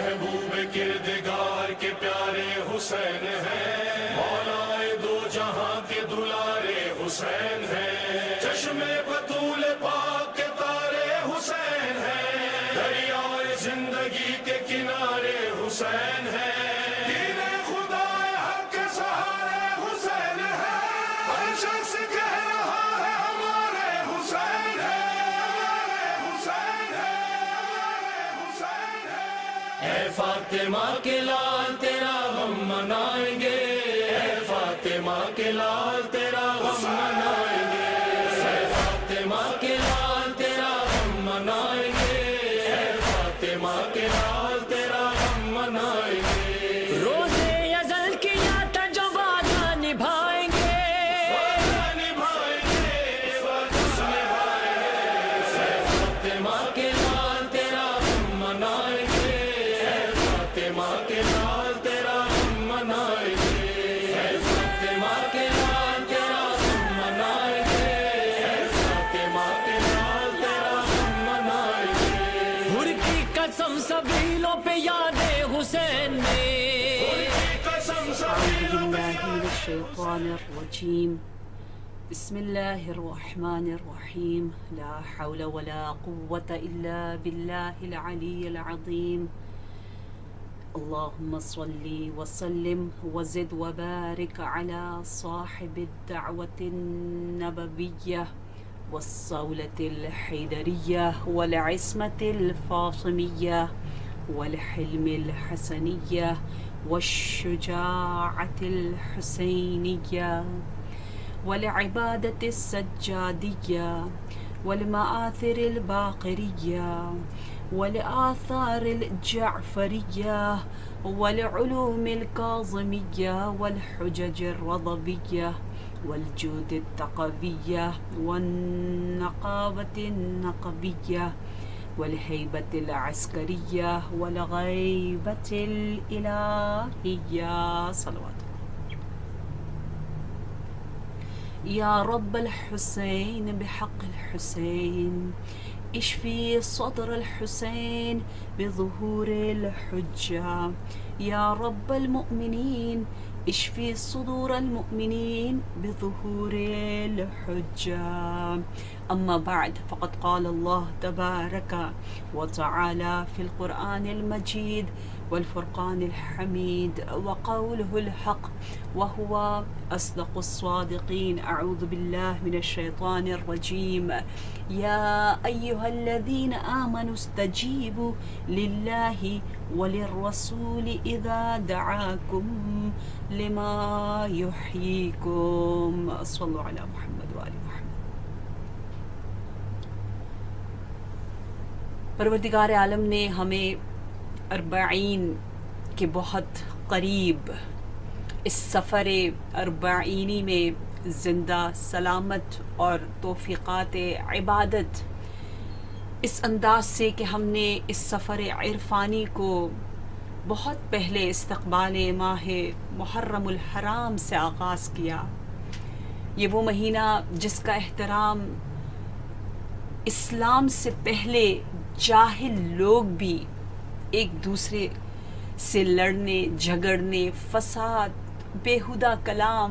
محبوب کردگار کے پیارے حسین ہیں، مولائے دو جہاں کے دلارے حسین ہیں، چشم بطول پاک کے تارے حسین ہیں، دریائے زندگی کے کنارے حسین ہیں، دین خدا حق کے سہارے حسین ہیں، ہر شخص کہہ رہا ہے ہمارے حسین ہیں، ہمارے حسین ہیں، ہمارے حسین ہیں۔ اے فاطمہ کے لال تیرا غم منائیں گے، اے فاطمہ کے لال تیرا غم منائیں گے، اے فاطمہ کے لال تیرا غم منائیں گے، اے فاطمہ کے لال تیرا غم منائیں گے۔ روزے ازل کیا تھا جو وعدہ نبھائیں گے، وعدہ نبھائیں گے، وعدہ نبھائیں گے، اے فاطمہ کے لال تیرا غم منائیں گے، اے فاطمہ کے لال تیرا غم منائیں گے، اے فاطمہ کے لال تیرا غم منائیں گے، اے فاطمہ کے لال تیرا غم منائیں گے۔ ہر کی قسم سبیلوں پہ یاد حسین نے، قسم أعوذ سبیلوں پہ بالله من الشيطان الرجيم بسم الله الرحمن الرحيم لا حول ولا قوة إلا بالله العلي العظيم اللهم صل وسلم وزد وبارك على صاحب الدعوة النبوية والصولة الحيدرية والعصمة الفاطمية والحلم الحسنية والشجاعة الحسينية والعبادة السجادية والمآثر الباقرية والآثار الجعفرية والعلوم الكاظمية والحجج الرضبية والجود التقوية والنقابة النقبية والهيبة العسكرية والغيبة الإلهية صلوات يا رب الحسين بحق الحسين اشفي صدر الحسين بظهور الحجة يا رب المؤمنين اشفي صدور المؤمنين بظهور الحجة أما بعد فقد قال الله تبارك وتعالى في القرآن المجيد والفرقان الحميد وقوله الحق وهو أصدق الصادقين أعوذ بالله من الشيطان الرجيم يا أيها الذين آمنوا استجيبوا لله وللرسول إذا دعاكم لما يحييكم صلوا على محمد وآل محمد۔ پروردگار عالم نے ہمیں اربعین کے بہت قریب اس سفر اربعینی میں زندہ سلامت اور توفیقات عبادت اس انداز سے کہ ہم نے اس سفر عرفانی کو بہت پہلے استقبال ماہ محرم الحرام سے آغاز کیا۔ یہ وہ مہینہ جس کا احترام اسلام سے پہلے جاہل لوگ بھی ایک دوسرے سے لڑنے جھگڑنے فساد بیہودہ کلام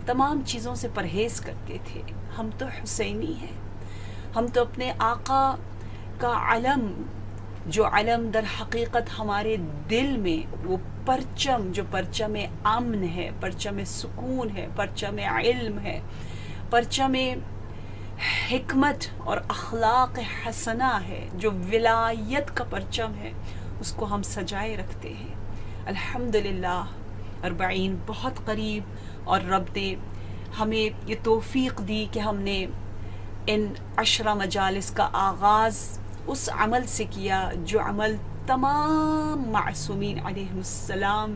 تمام چیزوں سے پرہیز کرتے تھے۔ ہم تو حسینی ہیں، ہم تو اپنے آقا کا علم، جو علم در حقیقت ہمارے دل میں وہ پرچم جو پرچم امن ہے، پرچم سکون ہے، پرچم علم ہے، پرچم حکمت اور اخلاق حسنہ ہے، جو ولایت کا پرچم ہے، اس کو ہم سجائے رکھتے ہیں۔ الحمدللہ اربعین بہت قریب، اور رب نے ہمیں یہ توفیق دی کہ ہم نے ان 10 مجالس کا آغاز اس عمل سے کیا جو عمل تمام معصومین علیہ السلام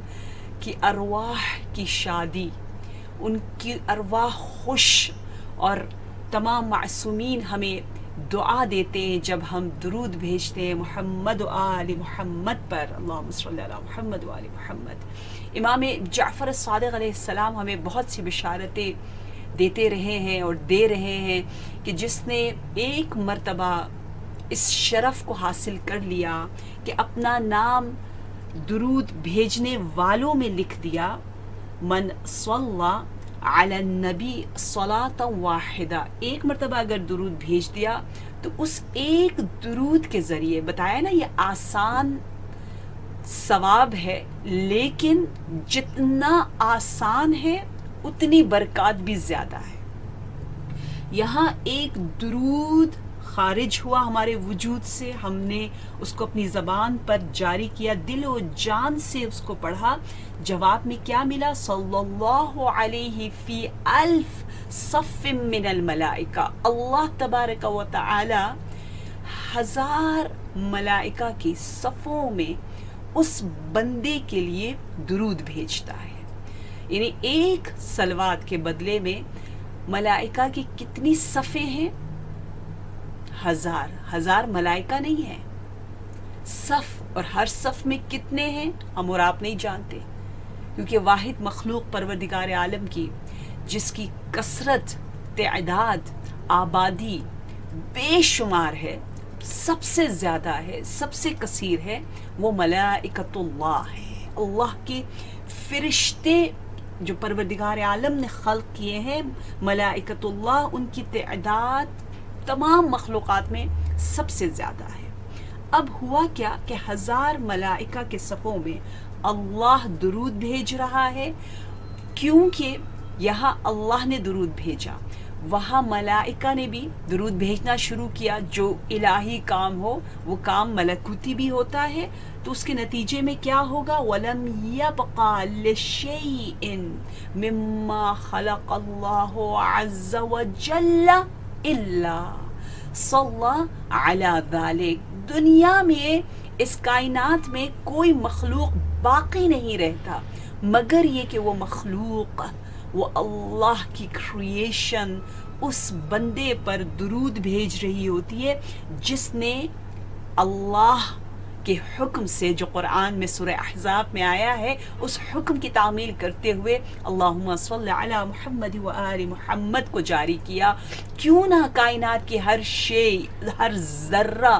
کی ارواح کی شادی، ان کی ارواح خوش، اور تمام معصومین ہمیں دعا دیتے ہیں جب ہم درود بھیجتے ہیں محمد و آل محمد پر، اللہم صلی علی محمد و آل محمد۔ امام جعفر الصادق علیہ السلام ہمیں بہت سی بشارتیں دیتے رہے ہیں اور دے رہے ہیں کہ جس نے ایک مرتبہ اس شرف کو حاصل کر لیا کہ اپنا نام درود بھیجنے والوں میں لکھ دیا من صلی علی النبی صلاۃ واحدہ، ایک مرتبہ اگر درود بھیج دیا تو اس ایک درود کے ذریعے، بتایا نا یہ آسان ثواب ہے، لیکن جتنا آسان ہے اتنی برکات بھی زیادہ ہے۔ یہاں ایک درود خارج ہوا ہمارے وجود سے، ہم نے اس کو اپنی زبان پر جاری کیا، دل و جان سے اس کو پڑھا، جواب میں کیا ملا؟ صلی اللہ علیہ فی الف صف من الملائکہ، اللہ تبارک و تعالی 1000 ملائکہ کی صفوں میں اس بندے کے لیے درود بھیجتا ہے۔ یعنی ایک صلوات کے بدلے میں ملائکہ کی کتنی صفیں ہیں؟ 1000 ملائکہ نہیں ہیں، صف، اور ہر صف میں کتنے ہیں ہم اور آپ نہیں جانتے، کیونکہ واحد مخلوق پروردگار عالم کی جس کی کثرت، تعداد، آبادی بے شمار ہے، سب سے زیادہ ہے، سب سے کثیر ہے، وہ ملائکۃ اللہ ہے۔ اللہ کے فرشتے جو پروردگار عالم نے خلق کیے ہیں، ملائکۃ اللہ، ان کی تعداد تمام مخلوقات میں سب سے زیادہ ہے۔ اب ہوا کیا کہ 1000 ملائکہ کے صفوں میں اللہ درود بھیج رہا ہے، کیونکہ یہاں اللہ نے درود بھیجا، وہاں ملائکہ نے بھی درود بھیجنا شروع کیا۔ جو الہی کام ہو وہ کام ملکوتی بھی ہوتا ہے، تو اس کے نتیجے میں کیا ہوگا؟ وَلَمْ يَبْقَ لِشَيْءٍ مِّمَّا خَلَقَ اللَّهُ عَزَّ وَجَلَّ إِلَّا صَلَّى عَلَى ذَلِكَ، دنیا میں اس کائنات میں کوئی مخلوق باقی نہیں رہتا مگر یہ کہ وہ مخلوق، وہ اللہ کی کریشن اس بندے پر درود بھیج رہی ہوتی ہے جس نے اللہ کے حکم سے، جو قرآن میں سورہ احزاب میں آیا ہے، اس حکم کی تعمیل کرتے ہوئے اللہم صلی علی محمد و آل محمد کو جاری کیا۔ کیوں نہ کائنات کی ہر شے، ہر ذرہ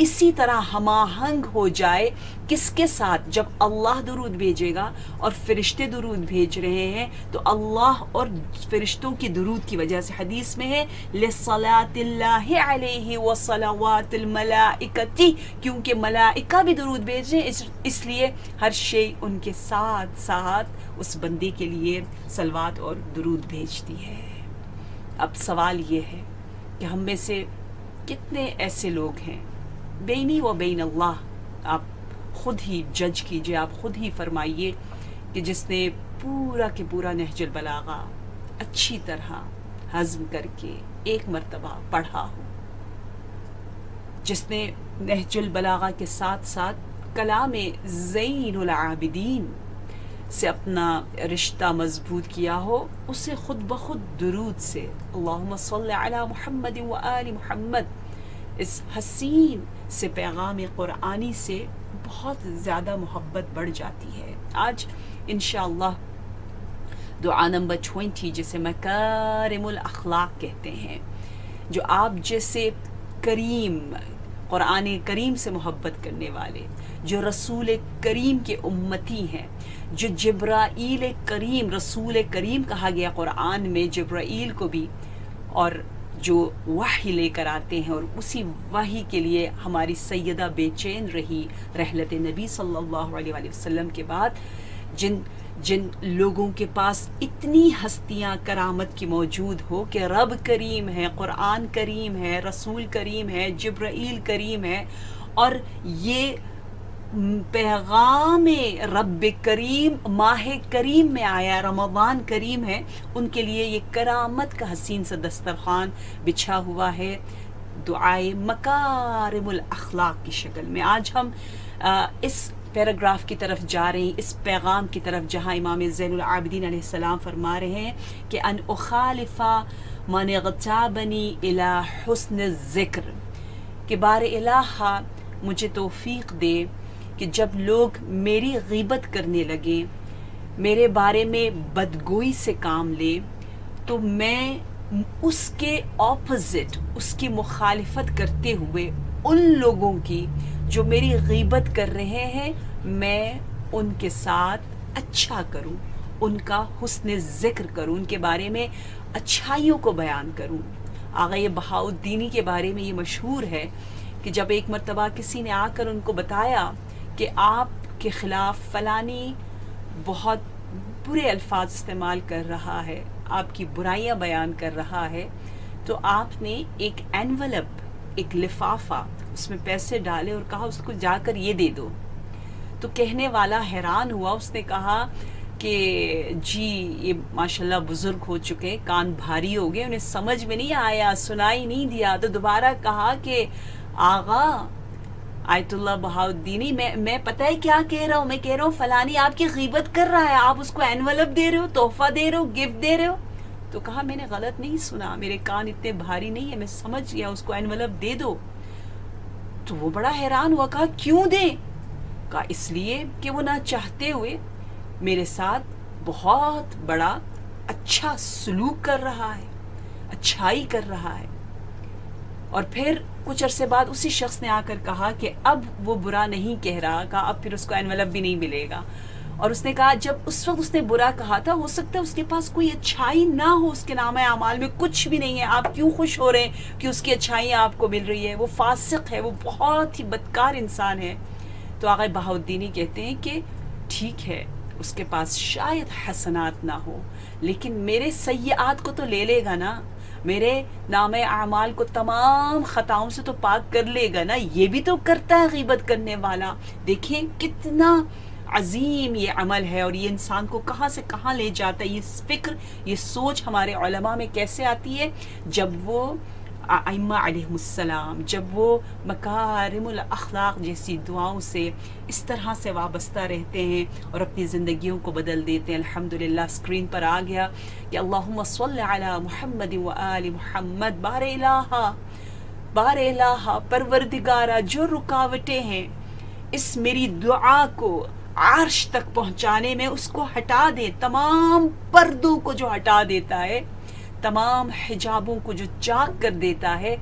اسی طرح ہم آہنگ ہو جائے، کس کے ساتھ؟ جب اللہ درود بھیجے گا اور فرشتے درود بھیج رہے ہیں تو اللہ اور فرشتوں کی درود کی وجہ سے، حدیث میں ہے لِصَلَاةِ اللَّهِ عَلَيْهِ وَصَلَوَاتِ الْمَلَائِكَةِ، کیونکہ ملائکہ بھی درود بھیج رہے ہیں، اس لیے ہر شے ان کے ساتھ ساتھ اس بندے کے لیے صلوات اور درود بھیجتی ہے۔ اب سوال یہ ہے کہ ہم میں سے کتنے ایسے لوگ ہیں، بینی و بین اللہ، آپ خود ہی جج کیجئے، آپ خود ہی فرمائیے کہ جس نے پورا کے پورا نہج البلاغہ اچھی طرح ہضم کر کے ایک مرتبہ پڑھا ہو، جس نے نہج البلاغہ کے ساتھ ساتھ کلام زین العابدین سے اپنا رشتہ مضبوط کیا ہو، اسے خود بخود درود سے اللہم صلی علی محمد و آل محمد، اس حسین سے پیغام قرآنی سے بہت زیادہ محبت بڑھ جاتی ہے۔ آج انشاءاللہ دعا نمبر 20، جسے مکارم الاخلاق کہتے ہیں، جو آپ جیسے کریم، قرآن کریم سے محبت کرنے والے، جو رسول کریم کے امتی ہیں، جو جبرائیل کریم، رسول کریم کہا گیا قرآن میں جبرائیل کو بھی، اور جو وحی لے کر آتے ہیں، اور اسی وحی کے لیے ہماری سیدہ بے چین رہی رحلت نبی صلی اللہ علیہ وآلہ وسلم کے بعد، جن لوگوں کے پاس اتنی ہستیاں کرامت کی موجود ہو کہ رب کریم ہے، قرآن کریم ہے، رسول کریم ہے، جبرائیل کریم ہے، اور یہ پیغام رب کریم ماہ کریم میں آیا، رمضان کریم ہے، ان کے لیے یہ کرامت کا حسین سا دسترخوان بچھا ہوا ہے دعائے مکارم الاخلاق کی شکل میں۔ آج ہم اس پیراگراف کی طرف جا رہے ہیں، اس پیغام کی طرف، جہاں امام زین العابدین علیہ السلام فرما رہے ہیں کہ ان اخالف من اغتابنی الی حسن الذکر، کہ بار الہ مجھے توفیق دے کہ جب لوگ میری غیبت کرنے لگیں، میرے بارے میں بدگوئی سے کام لیں، تو میں اس کے اپوزٹ، اس کی مخالفت کرتے ہوئے ان لوگوں کی جو میری غیبت کر رہے ہیں، میں ان کے ساتھ اچھا کروں، ان کا حسن ذکر کروں، ان کے بارے میں اچھائیوں کو بیان کروں۔ آغا بہاؤالدینی کے بارے میں یہ مشہور ہے کہ جب ایک مرتبہ کسی نے آ کر ان کو بتایا کہ آپ کے خلاف فلانی بہت برے الفاظ استعمال کر رہا ہے، آپ کی برائیاں بیان کر رہا ہے، تو آپ نے ایک اینولپ، ایک لفافہ، اس میں پیسے ڈالے اور کہا اس کو جا کر یہ دے دو۔ تو کہنے والا حیران ہوا، اس نے کہا کہ جی یہ ماشاءاللہ بزرگ ہو چکے، کان بھاری ہو گئے، انہیں سمجھ میں نہیں آیا، سنائی نہیں دیا۔ تو دوبارہ کہا کہ آغا آیت اللہ بہاؤالدینی، میں پتہ ہے کیا کہہ رہا ہوں، میں کہہ رہا ہوں فلانی آپ کی غیبت کر رہا ہے، آپ اس کو اینولپ دے رہے ہو، تحفہ دے رہے ہو، گفٹ دے رہے ہو۔ تو کہا میں نے غلط نہیں سنا، میرے کان اتنے بھاری نہیں ہے، میں سمجھ گیا، اس کو اینولپ دے دو۔ تو وہ بڑا حیران ہوا، کہا کیوں دیں؟ کہا اس لیے کہ وہ نہ چاہتے ہوئے میرے ساتھ بہت بڑا اچھا سلوک کر رہا ہے، اچھائی کر رہا ہے۔ اور پھر کچھ عرصے بعد اسی شخص نے آ کر کہا کہ اب وہ برا نہیں کہہ رہا، کہا اب پھر اس کو اینولپ بھی نہیں ملے گا۔ اور اس نے کہا جب اس وقت اس نے برا کہا تھا، ہو سکتا ہے اس کے پاس کوئی اچھائی نہ ہو، اس کے نامہ اعمال میں کچھ بھی نہیں ہے، آپ کیوں خوش ہو رہے ہیں کہ اس کی اچھائیاں آپ کو مل رہی ہے؟ وہ فاسق ہے، وہ بہت ہی بدکار انسان ہے۔ تو آغا بہاؤالدینی کہتے ہیں کہ ٹھیک ہے اس کے پاس شاید حسنات نہ ہو، لیکن میرے سیئات کو تو لے لے گا نا، میرے نام اعمال کو تمام خطاؤں سے تو پاک کر لے گا نا۔ یہ بھی تو کرتا ہے غیبت کرنے والا۔ دیکھیں کتنا عظیم یہ عمل ہے، اور یہ انسان کو کہاں سے کہاں لے جاتا ہے۔ یہ فکر، یہ سوچ ہمارے علماء میں کیسے آتی ہے؟ جب وہ ائمہ علیہم السلام، جب وہ مکارم الاخلاق جیسی دعاؤں سے اس طرح سے وابستہ رہتے ہیں اور اپنی زندگیوں کو بدل دیتے ہیں۔ الحمدللہ اسکرین پر آ گیا کہ اللہم صلی علی محمد و آل محمد۔ بار الہ پروردگارہ، جو رکاوٹیں ہیں اس میری دعا کو عرش تک پہنچانے میں، اس کو ہٹا دے، تمام پردوں کو جو ہٹا دیتا ہے، تمام حجابوں کو جو چاک کر دیتا ہے،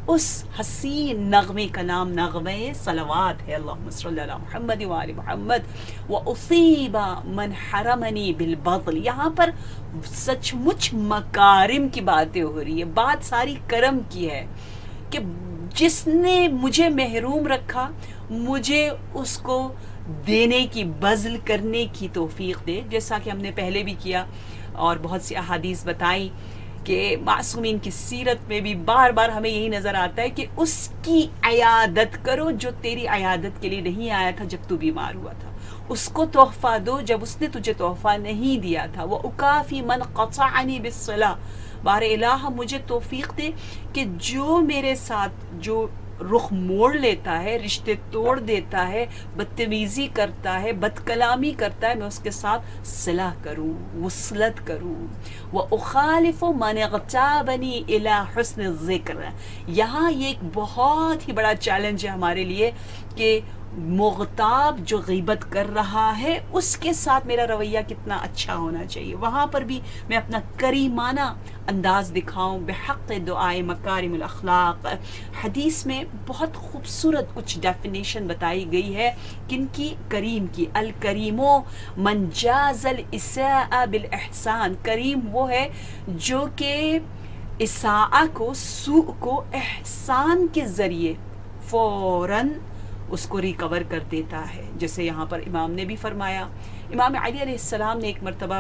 اس حسین نغمے کا نام نغمہ صلوات ہے۔ اللہم صلی علی محمد و آل محمد وَأُصِيبَ مَنْ حَرَمَنِي بِالْبَطْلِ۔ یہاں پر سچ مچ مکارم کی باتیں ہو رہی ہے، بات ساری کرم کی ہے کہ جس نے مجھے محروم رکھا، مجھے اس کو دینے کی، بذل کرنے کی توفیق دے، جیسا کہ ہم نے پہلے بھی کیا اور بہت سی احادیث بتائیں کہ معصومین کی سیرت میں بھی بار بار ہمیں یہی نظر آتا ہے کہ اس کی عیادت کرو جو تیری عیادت کے لیے نہیں آیا تھا جب تو بیمار ہوا تھا، اس کو تحفہ دو جب اس نے تجھے تحفہ نہیں دیا تھا۔ وَأُكَافِي مَنْ قَطَعَنِي بِالصَّلَاةِ، بار الہ مجھے توفیق دے کہ جو میرے ساتھ جو رخ موڑ لیتا ہے، رشتے توڑ دیتا ہے، بدتمیزی کرتا ہے، بد کلامی کرتا ہے، میں اس کے ساتھ صلح کروں، وصلت کروں۔ وَأُخَالِفُ مَنِ اغْتَابَنِي إِلَىٰ حُسْنِ الذِّكْرِ۔ یہاں یہ ایک بہت ہی بڑا چیلنج ہے ہمارے لیے کہ مغتاب جو غیبت کر رہا ہے اس کے ساتھ میرا رویہ کتنا اچھا ہونا چاہیے، وہاں پر بھی میں اپنا کریمانہ انداز دکھاؤں بحق دعائے مکارم الاخلاق۔ حدیث میں بہت خوبصورت کچھ ڈیفینیشن بتائی گئی ہے کن کی؟ کریم کی۔ الکریم من جاز الاساء بالاحسان۔ کریم وہ ہے جو کہ اساء کو، سوء کو احسان کے ذریعے فوراً اس کو ریکور کر دیتا ہے۔ جیسے یہاں پر امام نے بھی فرمایا، امام علی علیہ السلام نے ایک مرتبہ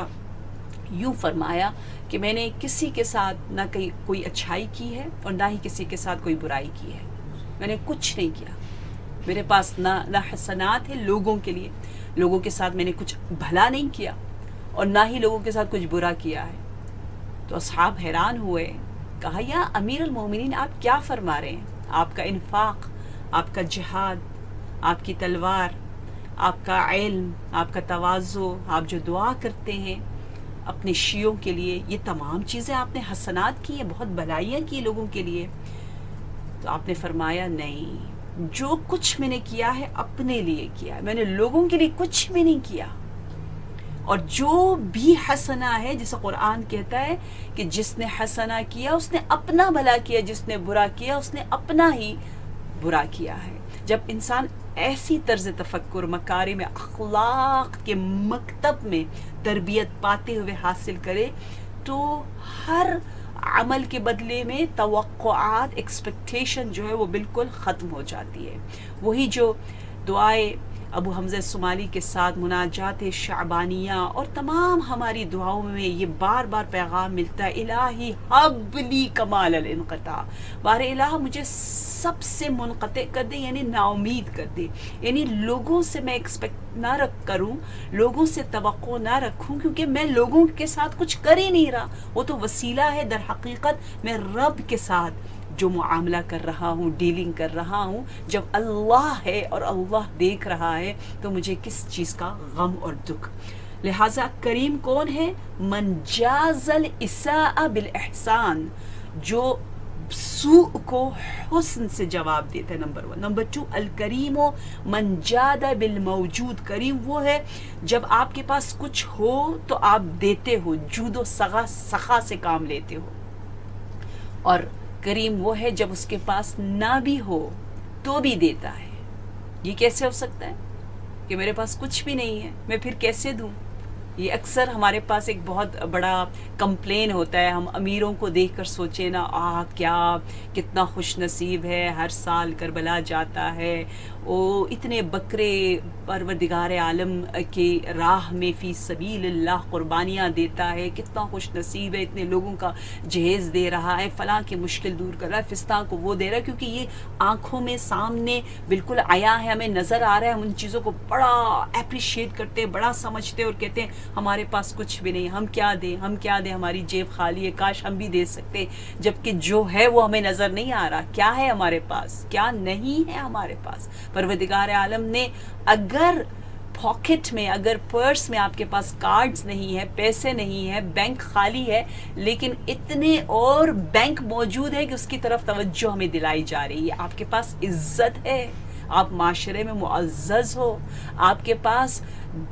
یوں فرمایا کہ میں نے کسی کے ساتھ نہ کوئی اچھائی کی ہے اور نہ ہی کسی کے ساتھ کوئی برائی کی ہے، میں نے کچھ نہیں کیا، میرے پاس نہ حسنات ہے لوگوں کے لیے، لوگوں کے ساتھ میں نے کچھ بھلا نہیں کیا اور نہ ہی لوگوں کے ساتھ کچھ برا کیا ہے۔ تو اصحاب حیران ہوئے، کہا یا امیر المومنین آپ کیا فرما رہے ہیں؟ آپ کا انفاق، آپ کا جہاد، آپ کی تلوار، آپ کا علم، آپ کا تواضع، آپ جو دعا کرتے ہیں اپنے شیعوں کے لیے، یہ تمام چیزیں آپ نے حسنات کی ہیں، بہت بھلائیاں کی لوگوں کے لیے۔ تو آپ نے فرمایا نہیں، جو کچھ میں نے کیا ہے اپنے لیے کیا ہے، میں نے لوگوں کے لیے کچھ بھی نہیں کیا۔ اور جو بھی حسنہ ہے، جیسے قرآن کہتا ہے کہ جس نے حسنہ کیا اس نے اپنا بھلا کیا، جس نے برا کیا اس نے اپنا ہی برا کیا ہے. جب انسان ایسی طرز تفکر مکارم اخلاق کے مکتب میں تربیت پاتے ہوئے حاصل کرے تو ہر عمل کے بدلے میں توقعات ایکسپیکٹیشن جو ہے وہ بالکل ختم ہو جاتی ہے. وہی جو دعائے ابو حمزہ صومالی کے ساتھ مناجات شعبانیہ اور تمام ہماری دعاؤں میں یہ بار بار پیغام ملتا ہے، الہی حب لی کمال الانقطاع، بار الہ مجھے سب سے منقطع کر دے، یعنی نا امید کر دے، یعنی لوگوں سے میں ایکسپیکٹ نہ کروں، لوگوں سے توقع نہ رکھوں، کیونکہ میں لوگوں کے ساتھ کچھ کر ہی نہیں رہا. وہ تو وسیلہ ہے، در حقیقت میں رب کے ساتھ جو معاملہ کر رہا ہوں، ڈیلنگ کر رہا ہوں، جب اللہ ہے اور اللہ دیکھ رہا ہے تو مجھے کس چیز کا غم اور دکھ. لہٰذا کریم کون ہے؟ من جاز الاساء بالاحسان، جو سوء کو حسن سے جواب دیتا ہے، نمبر 1. نمبر 2، الکریم من جاد بالموجود، کریم وہ ہے جب آپ کے پاس کچھ ہو تو آپ دیتے ہو، جود و سخا سے کام لیتے ہو. اور کریم وہ ہے جب اس کے پاس نہ بھی ہو تو بھی دیتا ہے. یہ کیسے ہو سکتا ہے کہ میرے پاس کچھ بھی نہیں ہے میں پھر کیسے دوں؟ یہ اکثر ہمارے پاس ایک بہت بڑا کمپلین ہوتا ہے. ہم امیروں کو دیکھ کر سوچیں نا، کیا کتنا خوش نصیب ہے، ہر سال کربلا جاتا ہے، وہ اتنے بکرے پروردگار عالم کی راہ میں فی سبیل اللہ قربانیاں دیتا ہے، کتنا خوش نصیب ہے، اتنے لوگوں کا جہیز دے رہا ہے، فلاں کی مشکل دور کر رہا ہے، فستاں کو وہ دے رہا ہے، کیونکہ یہ آنکھوں میں سامنے بالکل آیا ہے، ہمیں نظر آ رہا ہے. ہم ان چیزوں کو بڑا اپریشیٹ کرتے ہیں، بڑا سمجھتے ہیں اور کہتے ہیں ہمارے پاس کچھ بھی نہیں، ہم کیا دیں، ہماری جیب خالی ہے، کاش ہم بھی دے سکتے. جبکہ جو ہے وہ ہمیں نظر نہیں آ رہا. کیا ہے ہمارے پاس، کیا نہیں ہے ہمارے پاس. پروردگار عالم نے اگر پاکٹ میں، اگر پرس میں آپ کے پاس کارڈز نہیں ہے، پیسے نہیں ہے، بینک خالی ہے، لیکن اتنے اور بینک موجود ہے کہ اس کی طرف توجہ ہمیں دلائی جا رہی ہے. آپ کے پاس عزت ہے، آپ معاشرے میں معزز ہو، آپ کے پاس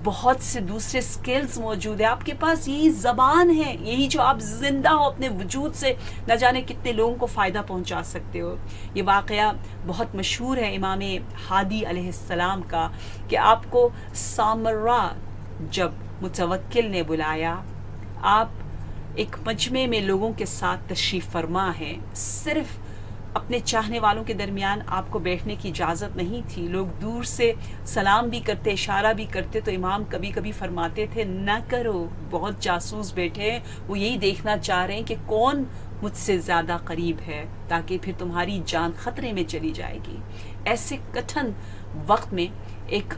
بہت سے دوسرے سکلز موجود ہیں، آپ کے پاس یہی زبان ہے، یہی جو آپ زندہ ہو، اپنے وجود سے نہ جانے کتنے لوگوں کو فائدہ پہنچا سکتے ہو. یہ واقعہ بہت مشہور ہے امام ہادی علیہ السلام کا کہ آپ کو سامرا جب متوکل نے بلایا، آپ ایک مجمع میں لوگوں کے ساتھ تشریف فرما ہیں، صرف اپنے چاہنے والوں کے درمیان آپ کو بیٹھنے کی اجازت نہیں تھی. لوگ دور سے سلام بھی کرتے، اشارہ بھی کرتے، تو امام کبھی کبھی فرماتے تھے نہ کرو، بہت جاسوس بیٹھے ہیں، وہ یہی دیکھنا چاہ رہے ہیں کہ کون مجھ سے زیادہ قریب ہے، تاکہ پھر تمہاری جان خطرے میں چلی جائے گی. ایسے کٹھن وقت میں ایک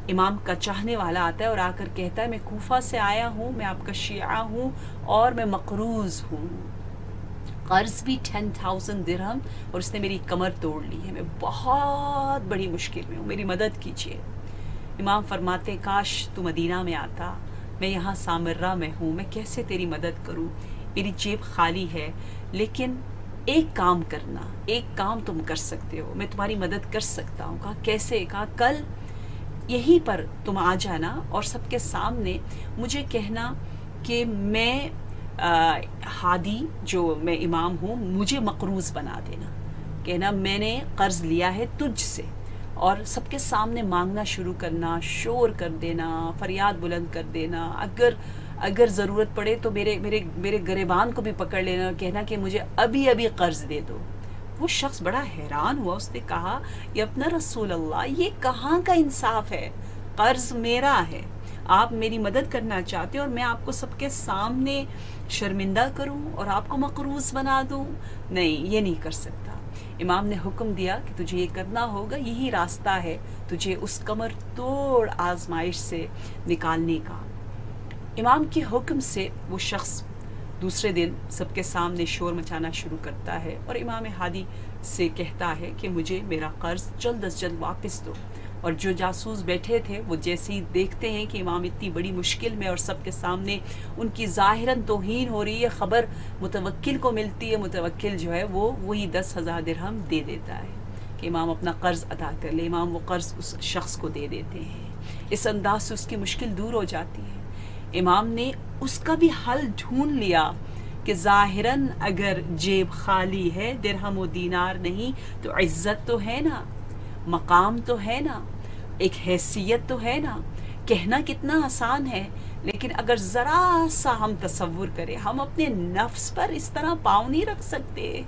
امام کا چاہنے والا آتا ہے اور آ کر کہتا ہے میں کوفہ سے آیا ہوں، میں آپ کا شیعہ ہوں اور میں مقروض ہوں، قرض بھی 10,000 درہم، اور اس نے میری کمر توڑ لی ہے، میں بہت بڑی مشکل میں ہوں، میری مدد کیجیے. امام فرماتے کاش تو مدینہ میں آتا، میں یہاں سامرہ میں ہوں، میں کیسے تیری مدد کروں، میری جیب خالی ہے، لیکن ایک کام کرنا، ایک کام تم کر سکتے ہو، میں تمہاری مدد کر سکتا ہوں. کہا کیسے؟ کہا کل یہیں پر تم آ جانا اور سب کے سامنے مجھے کہنا کہ میں ہادی جو میں امام ہوں، مجھے مقروض بنا دینا، کہنا میں نے قرض لیا ہے تجھ سے، اور سب کے سامنے مانگنا شروع کرنا، شور کر دینا، فریاد بلند کر دینا، اگر ضرورت پڑے تو میرے گریبان کو بھی پکڑ لینا، کہنا کہ مجھے ابھی قرض دے دو. وہ شخص بڑا حیران ہوا، اس نے کہا یہ اپنا رسول اللہ، یہ کہاں کا انصاف ہے، قرض میرا ہے، آپ میری مدد کرنا چاہتے اور میں آپ کو سب کے سامنے شرمندہ کروں اور آپ کو مقروض بنا دوں؟ نہیں، یہ نہیں کر سکتا. امام نے حکم دیا کہ تجھے یہ کرنا ہوگا، یہی راستہ ہے تجھے اس کمر توڑ آزمائش سے نکالنے کا. امام کے حکم سے وہ شخص دوسرے دن سب کے سامنے شور مچانا شروع کرتا ہے اور امام ہادی سے کہتا ہے کہ مجھے میرا قرض جلد از جلد واپس دو. اور جو جاسوس بیٹھے تھے وہ جیسے ہی دیکھتے ہیں کہ امام اتنی بڑی مشکل میں اور سب کے سامنے ان کی ظاہراً توہین ہو رہی ہے، خبر متوکل کو ملتی ہے، متوکل جو ہے وہ وہی 10,000 درہم دے دیتا ہے کہ امام اپنا قرض ادا کر لے. امام وہ قرض اس شخص کو دے دیتے ہیں. اس انداز سے اس کی مشکل دور ہو جاتی ہے. امام نے اس کا بھی حل ڈھونڈ لیا کہ ظاہراً اگر جیب خالی ہے، درہم و دینار نہیں، تو عزت تو ہے نا، مقام تو ہے نا، ایک حیثیت تو ہے نا. کہنا کتنا آسان ہے، لیکن اگر ذرا سا ہم تصور کریں، ہم اپنے نفس پر اس طرح پاؤں نہیں رکھ سکتے.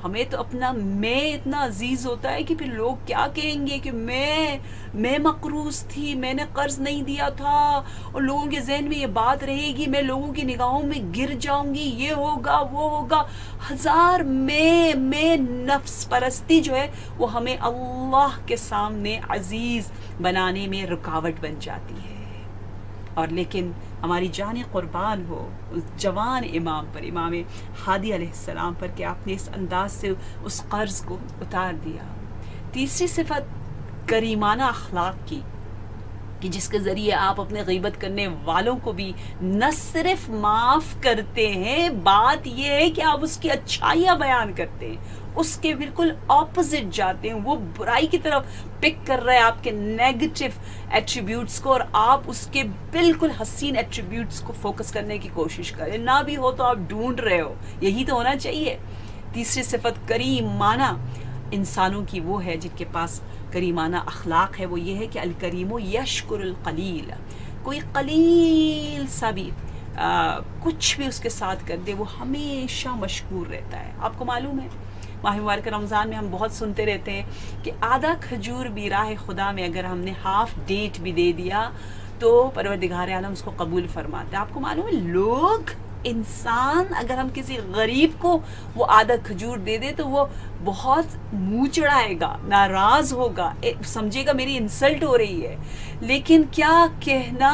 ہمیں تو اپنا میں اتنا عزیز ہوتا ہے کہ پھر لوگ کیا کہیں گے کہ میں مقروض تھی، میں نے قرض نہیں دیا تھا، اور لوگوں کے ذہن میں یہ بات رہے گی، میں لوگوں کی نگاہوں میں گر جاؤں گی، یہ ہوگا وہ ہوگا. ہزار میں نفس پرستی جو ہے وہ ہمیں اللہ کے سامنے عزیز بنانے میں رکاوٹ بن جاتی ہے. اور لیکن ہماری جان قربان ہو اس جوان امام پر، امام ہادی علیہ السلام پر، کہ آپ نے اس انداز سے اس قرض کو اتار دیا. تیسری صفت کریمانہ اخلاق کی، کہ جس کے ذریعے آپ اپنے غیبت کرنے والوں کو بھی نہ صرف معاف کرتے ہیں، بات یہ ہے کہ آپ اس کی اچھائیاں بیان کرتے ہیں، اس کے بالکل اپوزٹ جاتے ہیں. وہ برائی کی طرف پک کر رہے ہیں آپ کے نیگیٹو ایٹریبیوٹس کو، اور آپ اس کے بالکل حسین ایٹریبیوٹس کو فوکس کرنے کی کوشش کریں. نہ بھی ہو تو آپ ڈھونڈ رہے ہو، یہی تو ہونا چاہیے. تیسری صفت کریمانہ انسانوں کی وہ ہے جن کے پاس کریمانہ اخلاق ہے، وہ یہ ہے کہ الکریم یشکر القلیل. کوئی قلیل سا بھی کچھ بھی اس کے ساتھ کر دے، وہ ہمیشہ مشکور رہتا ہے. آپ کو معلوم ہے ماہ مبارک رمضان میں ہم بہت سنتے رہتے ہیں کہ آدھا کھجور بھی راہ خدا میں اگر ہم نے ہاف ڈیٹ بھی دے دیا تو پروردگار عالم اس کو قبول فرماتا ہے. آپ کو معلوم ہے لوگ، انسان، اگر ہم کسی غریب کو وہ آدھا کھجور دے دے تو وہ بہت منہ چڑھائے گا، ناراض ہوگا، سمجھے گا میری انسلٹ ہو رہی ہے. لیکن کیا کہنا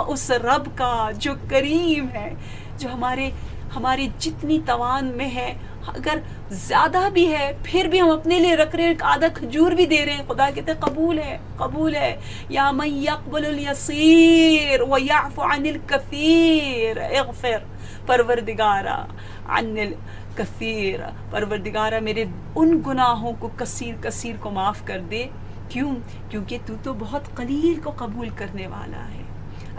اس رب کا جو کریم ہے، جو ہماری جتنی توان میں ہے، اگر زیادہ بھی ہے پھر بھی ہم اپنے لیے رکھ رہے ہیں، آدھا کھجور بھی دے رہے ہیں. خدا کہتے ہیں قبول ہے، قبول ہے. یا من یقبل الیسیر ویعفو عن الکثیر اغفر پروردگارا عن الکثیر. پروردگارا میرے ان گناہوں کو کثیر کو معاف کر دے. کیوں؟ کیونکہ تو بہت قلیل کو قبول کرنے والا ہے.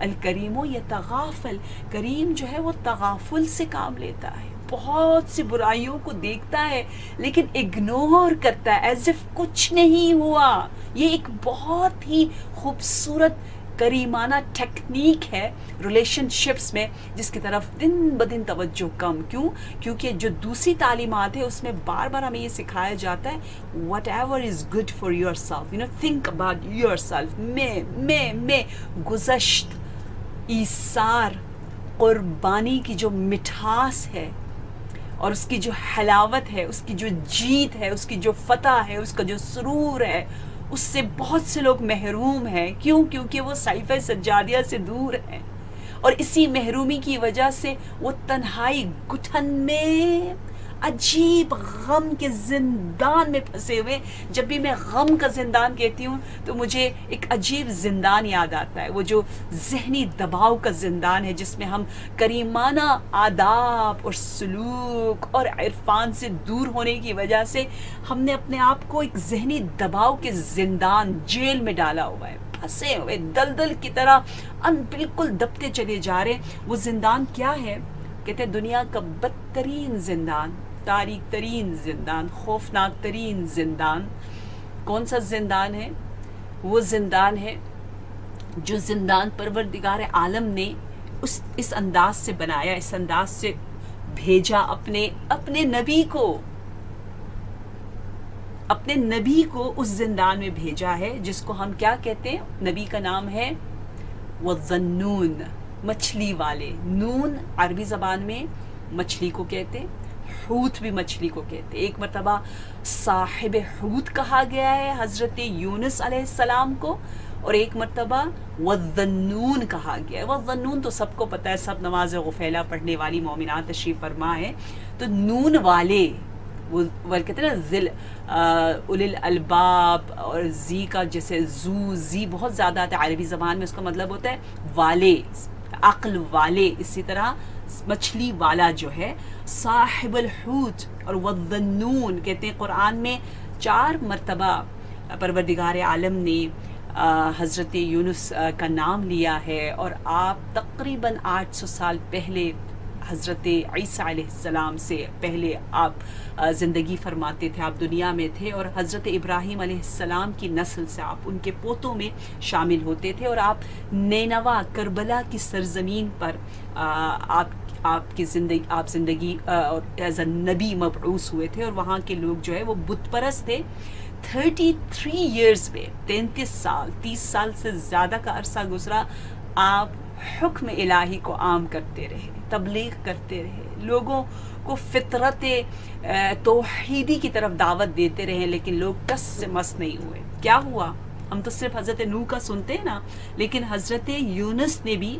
الکریم یتغافل، کریم جو ہے وہ تغافل سے کام لیتا ہے، بہت سی برائیوں کو دیکھتا ہے لیکن اگنور کرتا ہے ایز اف کچھ نہیں ہوا. یہ ایک بہت ہی خوبصورت کریمانہ ٹیکنیک ہے ریلیشن شپس میں، جس کی طرف دن بدن توجہ کم. کیوں؟ کیونکہ جو دوسری تعلیمات ہے اس میں بار بار ہمیں یہ سکھایا جاتا ہے what ever is good for your self, think about your self. میں گزشت، ایثار، قربانی کی جو مٹھاس ہے اور اس کی جو حلاوت ہے، اس کی جو جیت ہے، اس کی جو فتح ہے، اس کا جو سرور ہے، اس سے بہت سے لوگ محروم ہیں. کیوں؟ کیونکہ وہ صحیفہ سجادیہ سے دور ہیں، اور اسی محرومی کی وجہ سے وہ تنہائی گٹھن میں عجیب غم کے زندان میں پھنسے ہوئے. جب بھی میں غم کا زندان کہتی ہوں تو مجھے ایک عجیب زندان یاد آتا ہے، وہ جو ذہنی دباؤ کا زندان ہے جس میں ہم کریمانہ آداب اور سلوک اور عرفان سے دور ہونے کی وجہ سے ہم نے اپنے آپ کو ایک ذہنی دباؤ کے زندان، جیل میں ڈالا ہوا ہے، پھنسے ہوئے دلدل کی طرح بالکل دبتے چلے جا رہے ہیں. وہ زندان کیا ہے؟ کہتے ہیں دنیا کا بدترین زندان، تاریک ترین زندان، خوفناک ترین زندان. کون سا زندان ہے؟ وہ زندان ہے جو زندان پروردگار عالم نے اس انداز سے بنایا، اس انداز سے بھیجا اپنے نبی کو اس زندان میں بھیجا ہے، جس کو ہم کیا کہتے ہیں؟ نبی کا نام ہے وَالظَّنُّونَ، مچھلی والے. نون عربی زبان میں مچھلی کو کہتے، حوت بھی مچھلی کو کہتے. ایک مرتبہ صاحب حوت کہا گیا ہے حضرت یونس علیہ السلام کو، اور ایک مرتبہ وَالظَّنُّونَ کہا گیا ہے. وَالظَّنُّونَ تو سب کو پتہ ہے، سب نماز غفیلہ پڑھنے والی مومنات تشریف فرما ہے. تو نون والے وہ کہتے ہیں نا اول الالباب، اور زی کا جیسے زی بہت زیادہ آتا ہے عربی زبان میں، اس کا مطلب ہوتا ہے والے، عقل والے. اسی طرح مچھلی والا جو ہے صاحب الحوت. اور والظنون کہتے ہیں قرآن میں 4 مرتبہ پروردگار عالم نے حضرت یونس کا نام لیا ہے، اور آپ تقریباً 800 سال پہلے حضرت عیسیٰ علیہ السلام سے پہلے آپ زندگی فرماتے تھے، آپ دنیا میں تھے، اور حضرت ابراہیم علیہ السلام کی نسل سے آپ ان کے پوتوں میں شامل ہوتے تھے، اور آپ نینوا کربلا کی سرزمین پر آپ زندگی اور ایز اے نبی مبعوث ہوئے تھے، اور وہاں کے لوگ جو ہے وہ بت پرست تھے۔ 33 ایئرز میں 33 سال 30 سال سے زیادہ کا عرصہ گزرا، آپ حکم الہی کو عام کرتے رہے، تبلیغ کرتے رہے، لوگوں کو فطرت توحیدی کی طرف دعوت دیتے رہے، لیکن لوگ ٹس سے مس نہیں ہوئے۔ کیا ہوا؟ ہم تو صرف حضرت نوح کا سنتے ہیں نا، لیکن حضرت یونس نے بھی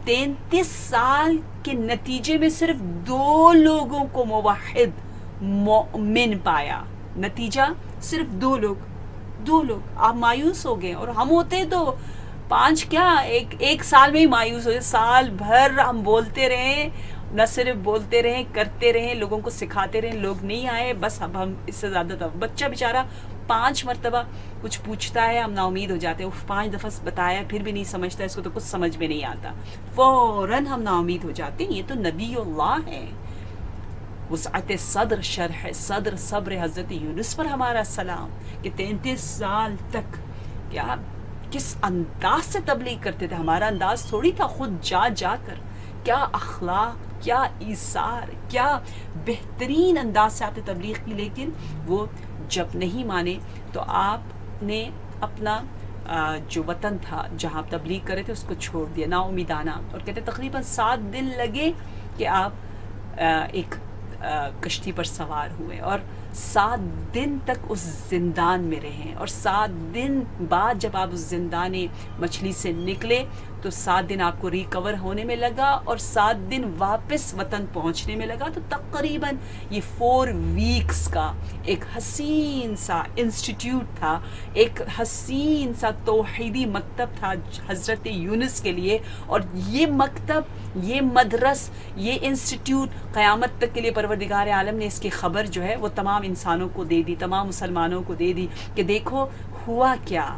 33 سال کے نتیجے میں صرف 2 لوگوں کو موحد مومن پایا۔ نتیجہ صرف 2 لوگ۔ آپ مایوس ہو گئے، اور ہم ہوتے تو 5 کیا ایک سال میں ہی مایوس ہو گئے۔ سال بھر ہم بولتے رہے، نہ صرف بولتے رہے، کرتے رہے، لوگوں کو سکھاتے رہے، لوگ نہیں آئے، بس اب ہم اس سے زیادہ تھا۔ بچہ بیچارہ 5 مرتبہ کچھ پوچھتا ہے، ہم نا امید ہو جاتے ہیں، 5 دفعہ بتایا پھر بھی نہیں سمجھتا، اس کو تو کچھ سمجھ میں نہیں آتا، فوراً ہم نا امید ہو جاتے ہیں۔ یہ تو نبی اللہ ہے، وسعت صدر، شرح صدر، صبر حضرت یونس پر ہمارا سلام، کہ 33 سال تک کیا کس انداز سے تبلیغ کرتے تھے۔ ہمارا انداز تھوڑی تھا، خود جا کر کیا اخلاق، کیا ایثار، کیا بہترین انداز سے آپ نے تبلیغ کی، لیکن وہ جب نہیں مانے تو آپ نے اپنا جو وطن تھا جہاں آپ تبلیغ کرے تھے اس کو چھوڑ دیا، نا امیدانہ، اور کہتے تقریباً 7 دن لگے کہ آپ ایک کشتی پر سوار ہوئے، اور 7 دن تک اس زندان میں رہے، اور 7 دن بعد جب آپ اس زندان مچھلی سے نکلے تو 7 دن آپ کو ریکور ہونے میں لگا، اور 7 دن واپس وطن پہنچنے میں لگا، تو تقریباً یہ 4 ویکس کا ایک حسین سا انسٹیٹیوٹ تھا، ایک حسین سا توحیدی مکتب تھا حضرت یونس کے لیے، اور یہ مکتب، یہ مدرس، یہ انسٹیٹیوٹ قیامت تک کے لیے پروردگار عالم نے اس کی خبر جو ہے وہ تمام انسانوں کو دے دی، تمام مسلمانوں کو دے دی، کہ دیکھو ہوا کیا،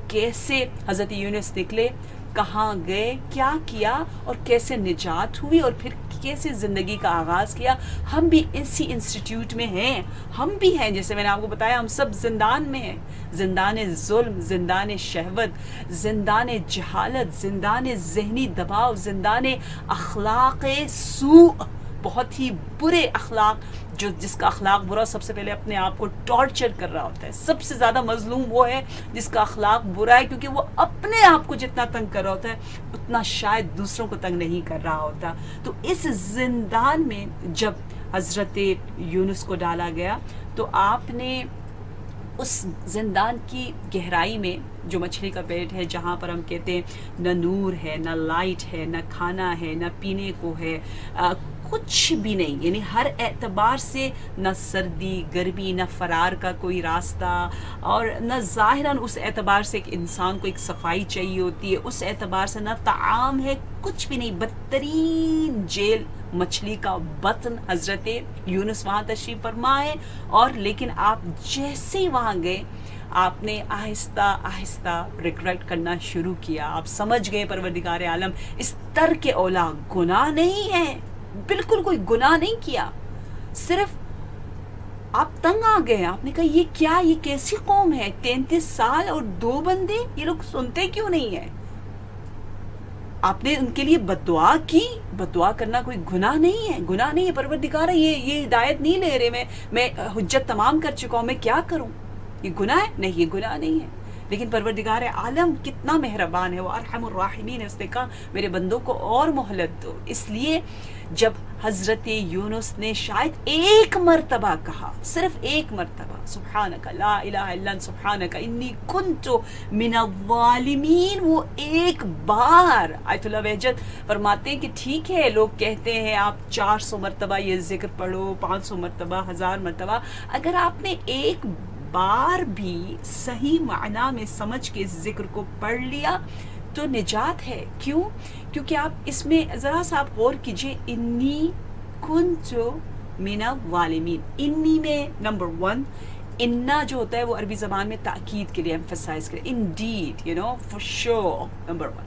کیسے حضرت یونس نکلے، کہاں گئے، کیا کیا، اور کیسے نجات ہوئی، اور پھر کیسے زندگی کا آغاز کیا۔ ہم بھی اسی انسٹیٹیوٹ میں ہیں، ہم بھی ہیں، جیسے میں نے آپ کو بتایا، ہم سب زندان میں ہیں، زندان ظلم، زندان شہوت، زندان جہالت، زندان ذہنی دباؤ، زندان اخلاق سوء، بہت ہی برے اخلاق، جس کا اخلاق برا سب سے پہلے اپنے آپ کو ٹارچر کر رہا ہوتا ہے۔ سب سے زیادہ مظلوم وہ ہے جس کا اخلاق برا ہے، کیونکہ وہ اپنے آپ کو جتنا تنگ کر رہا ہوتا ہے اتنا شاید دوسروں کو تنگ نہیں کر رہا ہوتا۔ تو اس زندان میں جب حضرت یونس کو ڈالا گیا تو آپ نے اس زندان کی گہرائی میں، جو مچھلی کا پیٹ ہے، جہاں پر ہم کہتے ہیں نہ نور ہے، نہ لائٹ ہے، نہ کھانا ہے، نہ پینے کو ہے، کچھ بھی نہیں، یعنی ہر اعتبار سے نہ سردی گرمی، نہ فرار کا کوئی راستہ، اور نہ ظاہراً اس اعتبار سے ایک انسان کو ایک صفائی چاہیے ہوتی ہے، اس اعتبار سے نہ طعام ہے، کچھ بھی نہیں، بدترین جیل، مچھلی کا بطن۔ حضرت یونس وہاں تشریف فرما ہے، اور لیکن آپ جیسے ہی وہاں گئے آپ نے آہستہ آہستہ ریگریٹ کرنا شروع کیا، آپ سمجھ گئے پروردگار عالم اس ترک اولا گناہ نہیں ہے، بالکل کوئی گناہ نہیں کیا، صرف آپ تنگ آ گئے، آپ نے کہا یہ کیا، یہ کیسی قوم ہے، 33 سال اور 2 بندے، یہ لوگ سنتے کیوں نہیں ہیں؟ آپ نے ان کے لیے بد دعا کی، بد دعا کرنا کوئی گناہ نہیں ہے، گناہ نہیں ہے، پروردگار یہ ہدایت نہیں لے رہے، میں حجت تمام کر چکا ہوں، میں کیا کروں، یہ گناہ ہے؟ نہیں، یہ گناہ نہیں ہے۔ لیکن پروردگار عالم کتنا مہربان ہے، وہ ارحم الراحمین ہے، اس نے کہا میرے بندوں کو اور مہلت دو۔ اس لیے جب حضرت یونس نے شاید 1 مرتبہ کہا، صرف 1 مرتبہ، سبحانک لا الہ الا انت سبحانک انی کنت من الظالمین، وہ 1 بار آیت اللہ بہجت فرماتے ہیں کہ ٹھیک ہے، لوگ کہتے ہیں آپ 400 مرتبہ یہ ذکر پڑھو، 500 مرتبہ، 1000 مرتبہ، اگر آپ نے 1 بار بھی صحیح معنی میں سمجھ کے اس ذکر کو پڑھ لیا تو نجات ہے۔ کیوں؟ کیونکہ آپ اس میں ذرا سا آپ غور کیجئے، انی کنت من الظالمین، انی میں نمبر 1 انا جو ہوتا ہے وہ عربی زبان میں تاکید کے لیے ایمفسائز کرے، indeed, for sure، نمبر 1۔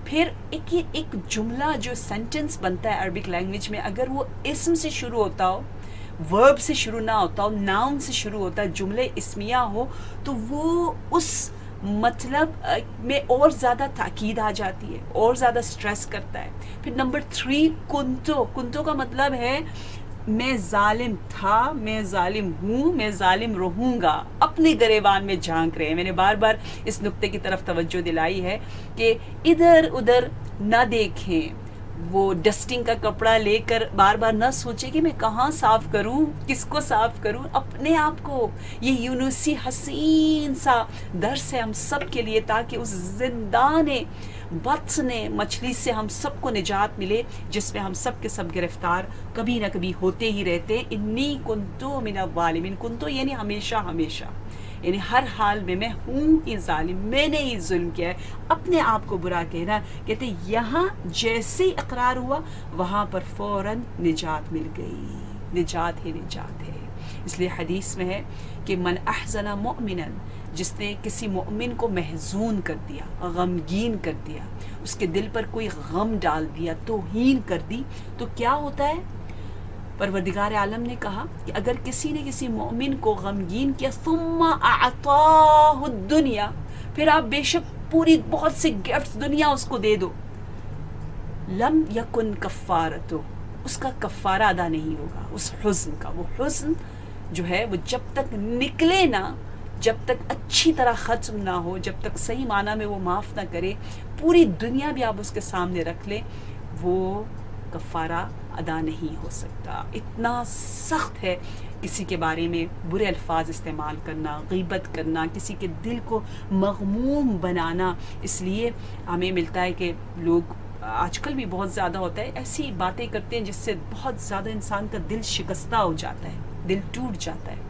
پھر ایک جملہ جو سینٹنس بنتا ہے عربک لینگویج میں، اگر وہ اسم سے شروع ہوتا ہو، ورب سے شروع نہ ہوتا ہو، ناؤن سے شروع ہوتا ہے، جملے اسمیہ ہو، تو وہ اس مطلب میں اور زیادہ تاکید آ جاتی ہے، اور زیادہ سٹریس کرتا ہے۔ پھر نمبر 3 کنتو کا مطلب ہے میں ظالم تھا، میں ظالم ہوں، میں ظالم رہوں گا، اپنے گریبان میں جھانک رہے ہیں۔ میں نے بار بار اس نقطے کی طرف توجہ دلائی ہے کہ ادھر ادھر نہ دیکھیں، وہ ڈسٹنگ کا کپڑا لے کر بار بار نہ سوچیں کہ میں کہاں صاف کروں، کس کو صاف کروں، اپنے آپ کو۔ یہ یونسی حسین سا درس ہے ہم سب کے لیے، تاکہ اس زندان بطن مچھلی سے ہم سب کو نجات ملے، جس میں ہم سب کے سب گرفتار کبھی نہ کبھی ہوتے ہی رہتے ہیں۔ انی کنتو من الظالمین، کنتو یعنی ہمیشہ ہمیشہ، یعنی ہر حال میں ہوں ہی ظالم، میں نے ہی ظلم کیا ہے، اپنے آپ کو برا کہنا۔ کہتے یہاں جیسے ہی اقرار ہوا، وہاں پر فوراً نجات مل گئی، نجات ہی نجات ہے۔ اس لیے حدیث میں ہے کہ من احزن مؤمنا، جس نے کسی مؤمن کو محزون کر دیا، غمگین کر دیا، اس کے دل پر کوئی غم ڈال دیا، توہین کر دی، تو کیا ہوتا ہے؟ پروردگار عالم نے کہا کہ اگر کسی نے کسی مومن کو غمگین کیا، ثم اعطاہ الدنیا، پھر آپ بے شک پوری بہت سی گفٹس دنیا اس کو دے دو، لم یکن کفارتو، اس کا کفارہ ادا نہیں ہوگا اس حزن کا۔ وہ حزن جو ہے وہ جب تک نکلے نہ، جب تک اچھی طرح ختم نہ ہو، جب تک صحیح معنی میں وہ معاف نہ کرے، پوری دنیا بھی آپ اس کے سامنے رکھ لیں، وہ کفارہ ادا نہیں ہو سکتا۔ اتنا سخت ہے کسی کے بارے میں برے الفاظ استعمال کرنا، غیبت کرنا، کسی کے دل کو مغموم بنانا۔ اس لیے ہمیں ملتا ہے کہ لوگ آج کل بھی بہت زیادہ ہوتا ہے، ایسی باتیں کرتے ہیں جس سے بہت زیادہ انسان کا دل شکستہ ہو جاتا ہے، دل ٹوٹ جاتا ہے۔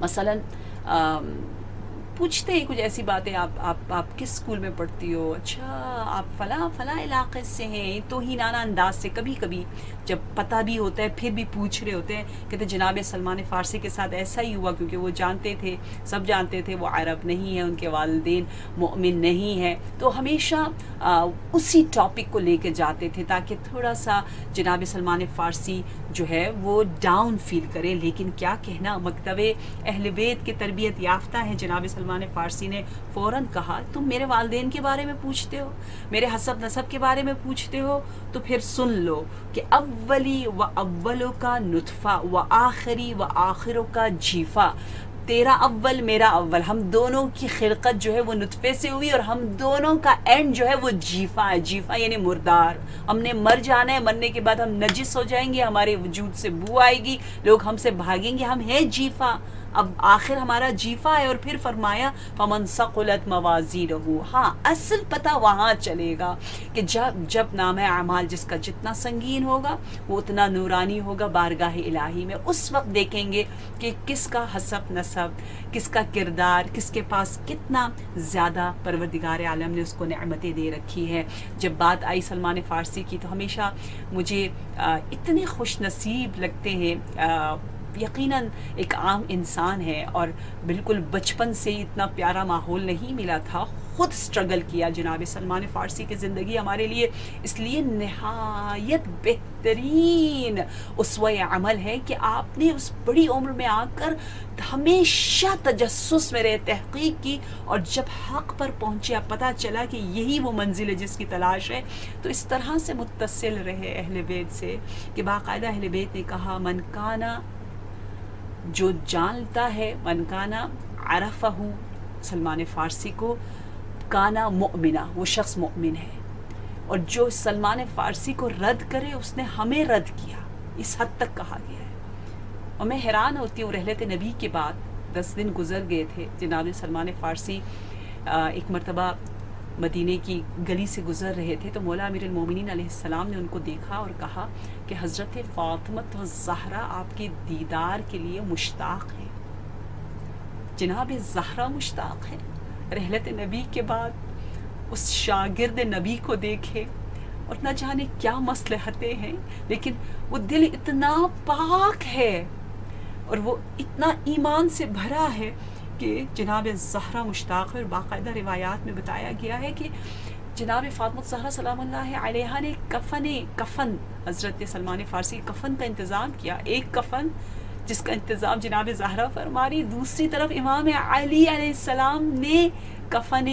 مثلاً پوچھتے ہیں کچھ ایسی باتیں، آپ کس اسکول میں پڑھتی ہو؟ اچھا آپ فلاں علاقے سے ہیں، توہینانہ انداز سے، کبھی کبھی جب پتہ بھی ہوتا ہے پھر بھی پوچھ رہے ہوتے ہیں۔ کہتے جناب سلمان فارسی کے ساتھ ایسا ہی ہوا، کیونکہ وہ جانتے تھے، سب جانتے تھے وہ عرب نہیں ہے، ان کے والدین مؤمن نہیں ہیں، تو ہمیشہ اسی ٹاپک کو لے کے جاتے تھے تاکہ تھوڑا سا جناب سلمان فارسی جو ہے وہ ڈاؤن فیل کرے۔ لیکن کیا کہنا، مکتب اہل بیت کے تربیت یافتہ ہیں جناب سلمان فارسی نے فوراً کہا تم میرے والدین کے بارے میں پوچھتے ہو، میرے حسب نسب کے بارے میں پوچھتے ہو، تو پھر سن لو کہ اولی و اولو کا نطفہ و آخری و آخروں کا جیفہ، تیرا اول میرا اول، ہم دونوں کی خلقت جو ہے وہ نطفے سے ہوئی، اور ہم دونوں کا اینڈ جو ہے وہ جیفہ ہے۔ جیفہ یعنی مردار، ہم نے مر جانا ہے، مرنے کے بعد ہم نجس ہو جائیں گے، ہمارے وجود سے بو آئے گی، لوگ ہم سے بھاگیں گے، ہم ہیں جیفہ، اب آخر ہمارا جیفہ ہے۔ اور پھر فرمایا فمن ثقلت موازینہ، ہاں اصل پتہ وہاں چلے گا کہ جب نام اعمال جس کا جتنا سنگین ہوگا وہ اتنا نورانی ہوگا بارگاہ الہی میں۔ اس وقت دیکھیں گے کہ کس کا حسب نسب، کس کا کردار، کس کے پاس کتنا زیادہ پروردگار عالم نے اس کو نعمتیں دے رکھی ہے۔ جب بات آئی سلمان فارسی کی تو ہمیشہ مجھے اتنے خوش نصیب لگتے ہیں، یقیناً ایک عام انسان ہے اور بالکل بچپن سے اتنا پیارا ماحول نہیں ملا تھا، خود سٹرگل کیا جناب سلمان فارسی کی زندگی ہمارے لیے اس لیے نہایت بہترین اسوہ عمل ہے کہ آپ نے اس بڑی عمر میں آ کر ہمیشہ تجسس میں رہے، تحقیق کی، اور جب حق پر پہنچے اب پتہ چلا کہ یہی وہ منزل ہے جس کی تلاش ہے، تو اس طرح سے متصل رہے اہل بیت سے کہ باقاعدہ اہل بیت نے کہا من کانا، جو جانتا ہے، من کانا عرفہ سلمان فارسی کو، کانا مؤمنہ، وہ شخص مؤمن ہے، اور جو سلمان فارسی کو رد کرے اس نے ہمیں رد کیا، اس حد تک کہا گیا ہے۔ اور میں حیران ہوتی ہوں، رحلت نبی کے بعد 10 دن گزر گئے تھے، جناب سلمان فارسی ایک مرتبہ مدینے کی گلی سے گزر رہے تھے تو مولا امیر المومنین علیہ السلام نے ان کو دیکھا اور کہا کہ حضرت فاطمہ الزہرا آپ کے دیدار کے لیے مشتاق ہے، جناب زہرا مشتاق ہے۔ رحلت نبی کے بعد اس شاگرد نبی کو دیکھے اور نہ جانے کیا مصلحتیں ہیں، لیکن وہ دل اتنا پاک ہے اور وہ اتنا ایمان سے بھرا ہے کہ جناب زہرا مشتاق ہے۔ اور باقاعدہ روایات میں بتایا گیا ہے کہ جناب فاطمہ الزہرا سلام اللہ علیہا نے کفن حضرت سلمان فارسی کفن کا انتظام کیا. ایک کفن جس کا انتظام جناب زہرا فرما رہی، دوسری طرف امام علی علیہ السلام نے کفن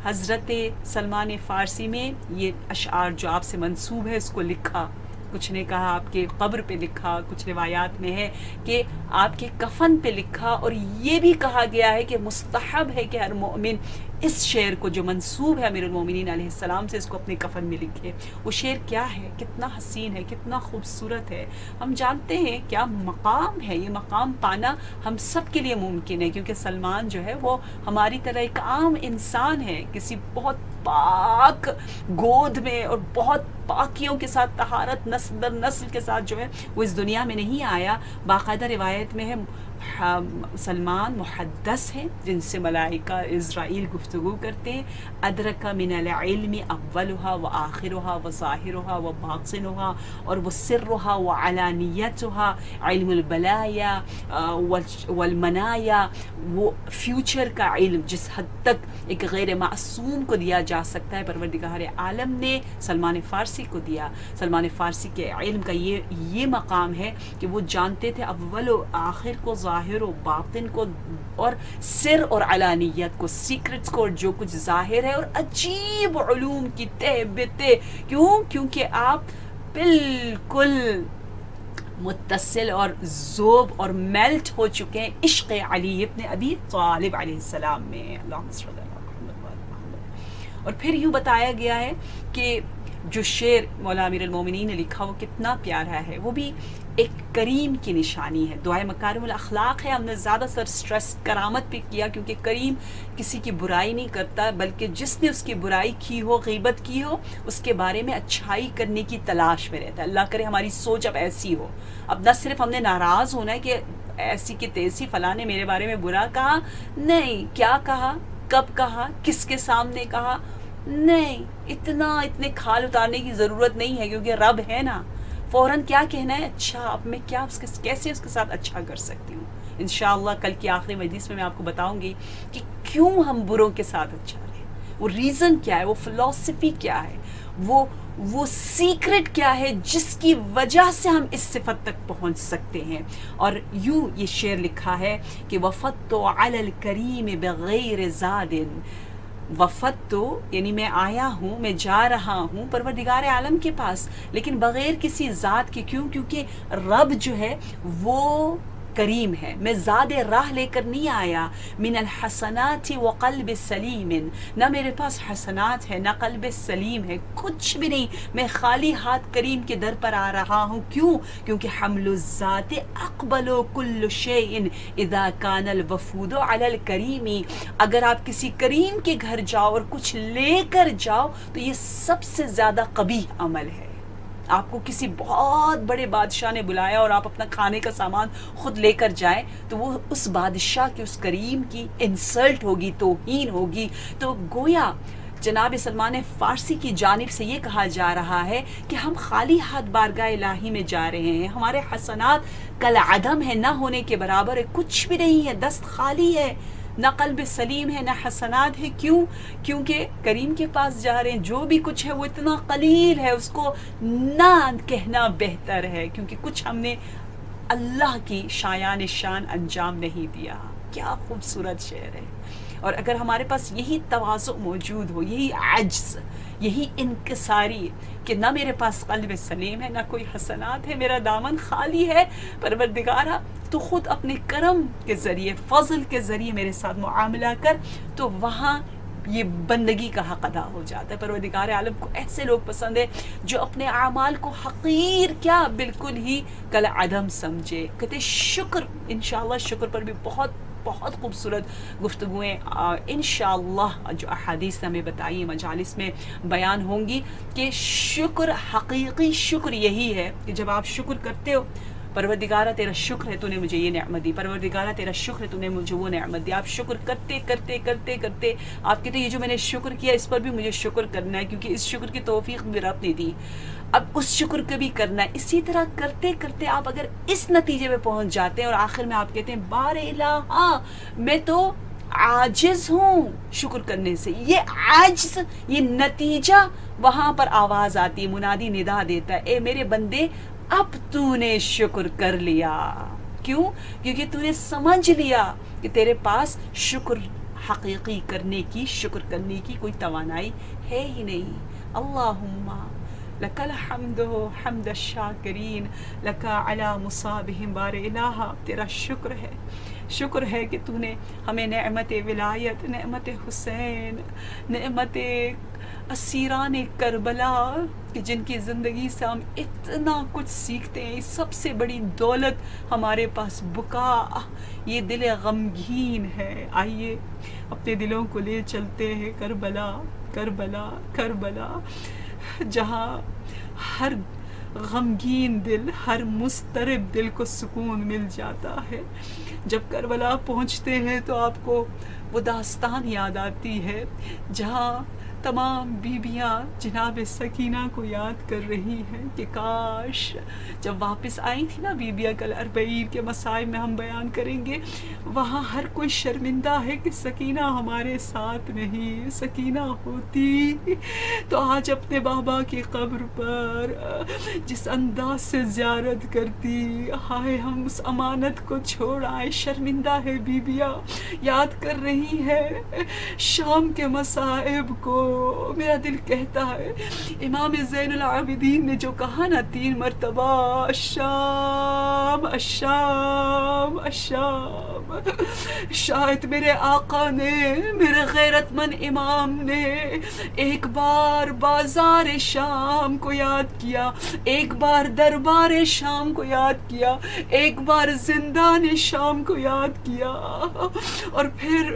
حضرت سلمان فارسی میں یہ اشعار جو آپ سے منسوب ہے اس کو لکھا. کچھ نے کہا آپ کے قبر پہ لکھا، کچھ روایات میں ہے کہ آپ کے کفن پہ لکھا. اور یہ بھی کہا گیا ہے کہ مستحب ہے کہ ہر مومن اس شعر کو جو منسوب ہے امیر المومنین علیہ السلام سے اس کو اپنے کفن میں لکھے. وہ شعر کیا ہے، کتنا حسین ہے، کتنا خوبصورت ہے. ہم جانتے ہیں کیا مقام ہے، یہ مقام پانا ہم سب کے لیے ممکن ہے کیونکہ سلمان جو ہے وہ ہماری طرح ایک عام انسان ہے، کسی بہت پاک گود میں اور بہت پاکیوں کے ساتھ طہارت نسل در نسل کے ساتھ جو ہے وہ اس دنیا میں نہیں آیا. باقاعدہ روایت میں ہے سلمان محدث ہیں جن سے ملائکہ اسرائیل گفتگو کرتے ہیں. ادرک من العلم اولها وآخرها وظاہرها وباطنها اور وسرها وعلانیتها، علم البلایا والمنایا، وہ فیوچر کا علم جس حد تک ایک غیر معصوم کو دیا جا سکتا ہے پروردگار عالم نے سلمان فارسی کو دیا. سلمان فارسی کے علم کا یہ مقام ہے کہ وہ جانتے تھے اول و آخر کو، ظاہر و باطن کو، اور سر اور علانیت کو، سیکرٹس کو، اور جو کچھ ظاہر ہے، اور عجیب علوم کی تہ بتہ. کیونکہ آپ بالکل متصل اور ذوب اور میلٹ ہو چکے ہیں عشق علی ابن ابی طالب علیہ السلام میں. اللہم صلی اللہ علیہ وسلم. اور پھر یوں بتایا گیا ہے کہ جو شعر مولا امیر المومنین نے لکھا وہ کتنا پیارا ہے، وہ بھی ایک کریم کی نشانی ہے. دعائے مکارم الاخلاق ہے. ہم نے زیادہ تر سٹریس کرامت پہ کیا کیونکہ کریم کسی کی برائی نہیں کرتا بلکہ جس نے اس کی برائی کی ہو، غیبت کی ہو، اس کے بارے میں اچھائی کرنے کی تلاش میں رہتا ہے. اللہ کرے ہماری سوچ اب ایسی ہو. اب نہ صرف ہم نے ناراض ہونا ہے کہ ایسی کی تیسی فلاں نے میرے بارے میں برا کہا، نہیں، کیا کہا، کب کہا، کس کے سامنے کہا، نہیں، اتنے کھال اتارنے کی ضرورت نہیں ہے کیونکہ رب ہے نا. فوراً کیا کہنا ہے، اچھا اب میں کیسے اس کے ساتھ اچھا کر سکتی ہوں. انشاءاللہ کل کی آخری مجلس میں آپ کو بتاؤں گی کہ کیوں ہم بروں کے ساتھ اچھا رہیں، وہ ریزن کیا ہے، وہ فلسفی کیا ہے، وہ سیکرٹ کیا ہے جس کی وجہ سے ہم اس صفت تک پہنچ سکتے ہیں. اور یوں یہ شعر لکھا ہے کہ وفدت علی الکریم بغیر زاد، وفد تو یعنی میں آیا ہوں، میں جا رہا ہوں پروردگار عالم کے پاس لیکن بغیر کسی ذات کے. کیونکہ رب جو ہے وہ کریم ہے. میں زاد راہ لے کر نہیں آیا. من الحسنات وقلب سلیم، نہ میرے پاس حسنات ہے نہ قلب سلیم ہے، کچھ بھی نہیں. میں خالی ہاتھ کریم کے در پر آ رہا ہوں. کیونکہ حمل الذات اقبل کل شیء اذا کان الوفود علی الکریم. اگر آپ کسی کریم کے گھر جاؤ اور کچھ لے کر جاؤ تو یہ سب سے زیادہ قبیح عمل ہے. آپ کو کسی بہت بڑے بادشاہ نے بلایا اور آپ اپنا کھانے کا سامان خود لے کر جائیں تو وہ اس بادشاہ کی، اس کریم کی انسلٹ ہوگی، توہین ہوگی. تو گویا جناب سلمان فارسی کی جانب سے یہ کہا جا رہا ہے کہ ہم خالی ہاتھ بارگاہ الہی میں جا رہے ہیں. ہمارے حسنات کالعدم ہے، نہ ہونے کے برابر ہے، کچھ بھی نہیں ہے، دست خالی ہے، نہ قلب سلیم ہے نہ حسنات ہے. کیونکہ کریم کے پاس جا رہے ہیں. جو بھی کچھ ہے وہ اتنا قلیل ہے، اس کو نہ کہنا بہتر ہے کیونکہ کچھ ہم نے اللہ کی شایان شان انجام نہیں دیا. کیا خوبصورت شعر ہے. اور اگر ہمارے پاس یہی تواضع موجود ہو، یہی عجز، یہی انکساری کہ نہ میرے پاس قلب سلیم ہے نہ کوئی حسنات ہے، میرا دامن خالی ہے، پروردگارہ تو خود اپنے کرم کے ذریعے، فضل کے ذریعے میرے ساتھ معاملہ کر، تو وہاں یہ بندگی کا حق ادا ہو جاتا ہے. پروردگار عالم کو ایسے لوگ پسند ہے جو اپنے اعمال کو حقیر کیا بالکل ہی کالعدم سمجھے. کہتے شکر، انشاءاللہ شکر پر بھی بہت خوبصورت گفتگویں انشاءاللہ جو احادیث ہمیں بتائی مجالس میں بیان ہوں گی کہ شکر، حقیقی شکر یہی ہے کہ جب آپ شکر کرتے ہو، پروردگارہ تیرا شکر ہے تو نے مجھے یہ نعمت دی، پروردگارہ تیرا شکر ہے تو نے مجھے وہ نعمت دی. آپ شکر کرتے کرتے کرتے کرتے آپ کہتے یہ جو میں نے شکر کیا اس پر بھی مجھے شکر کرنا ہے کیونکہ اس شکر کی توفیق بھی رب نے دی، اب اس شکر کا بھی کرنا ہے. اسی طرح کرتے کرتے آپ اگر اس نتیجے پہ پہنچ جاتے ہیں اور آخر میں آپ کہتے ہیں بار الہ، میں تو عاجز ہوں شکر کرنے سے. یہ عجز، یہ نتیجہ وہاں پر آواز آتی ہے، منادی ندا دیتا ہے، اے میرے بندے اب تو نے شکر کر لیا. کیوں؟ کیونکہ تو نے سمجھ لیا کہ تیرے پاس شکر حقیقی کرنے کی، شکر کرنے کی کوئی توانائی ہے ہی نہیں. اللہم لک الحمد حمد الشاکرین لک علی مصابہم. بار الہ تیرا شکر ہے، شکر ہے کہ تو نے ہمیں نعمت ولایت، نعمت حسین، نعمت اسیران کربلا، کہ جن کی زندگی سے ہم اتنا کچھ سیکھتے ہیں. سب سے بڑی دولت ہمارے پاس بکا، یہ دل غمگین ہے. آئیے اپنے دلوں کو لے چلتے ہیں کربلا، کربلا، کربلا، جہاں ہر غمگین دل، ہر مضطرب دل کو سکون مل جاتا ہے. جب کربلا پہنچتے ہیں تو آپ کو وہ داستان یاد آتی ہے جہاں تمام بیویاں جناب سکینہ کو یاد کر رہی ہیں کہ کاش جب واپس آئی تھی نا بیبیاں، کل 40 کے مسائل میں ہم بیان کریں گے، وہاں ہر کوئی شرمندہ ہے کہ سکینہ ہمارے ساتھ نہیں. سکینہ ہوتی تو آج اپنے بابا کی قبر پر جس انداز سے زیارت کرتی. ہائے ہم اس امانت کو چھوڑ آئے. شرمندہ ہے بیبیاں، یاد کر رہی ہے شام کے مصائب کو. میرا دل کہتا ہے امام زین العابدین نے جو کہا نا 3 مرتبہ، الشام الشام الشام، شاید میرے آقا نے، میرے غیرت مند امام نے ایک بار بازار شام کو یاد کیا، ایک بار دربار شام کو یاد کیا، ایک بار زندان شام کو یاد کیا، اور پھر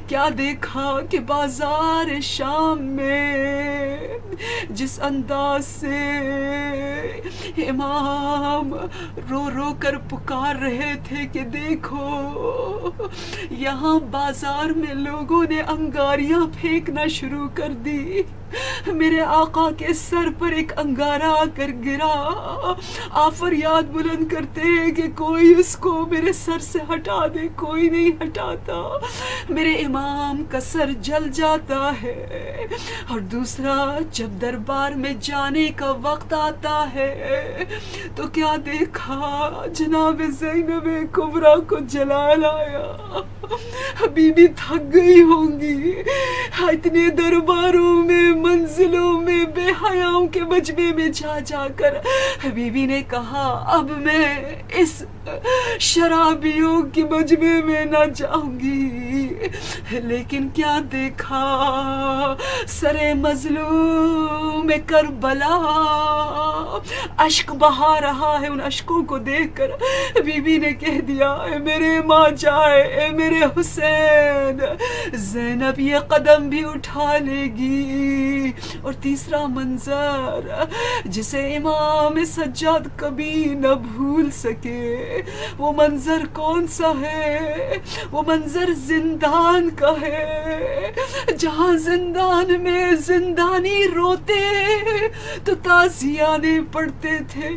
کیا دیکھا کہ بازار شام میں جس انداز سے امام رو رو کر پکار رہے تھے کہ دیکھو یہاں بازار میں لوگوں نے انگاریاں پھینکنا شروع کر دی. میرے آقا کے سر پر ایک انگارہ آ کر گرا. آپ فریاد بلند کرتے ہیں کہ کوئی اس کو میرے سر سے ہٹا دے، کوئی نہیں ہٹاتا. میرے امام کا سر جل جاتا ہے. اور دوسرا، جب دربار میں جانے کا وقت آتا ہے تو کیا دیکھا، جناب زینب کبریٰ کو جلا لایا. بی بی تھک گئی ہوں گی اتنے درباروں میں، منزلوں میں، بے حیاؤں کے مجمع میں جا جا کر. بی بی نے کہا اب میں اس شرابیوں کی مجمع میں نہ جاؤں گی. لیکن کیا دیکھا، سر مظلوم کربلا اشک بہا رہا ہے. ان اشکوں کو دیکھ کر بی بی نے کہہ دیا اے میرے ماں جائے، اے میرے حسین، زینب یہ قدم بھی اٹھا لے گی. اور تیسرا منظر جسے امام سجاد کبھی نہ بھول سکے، وہ منظر کون سا ہے؟ وہ منظر زندان کا ہے، جہاں زندان میں زندانی روتے تو تازیانے پڑھتے تھے.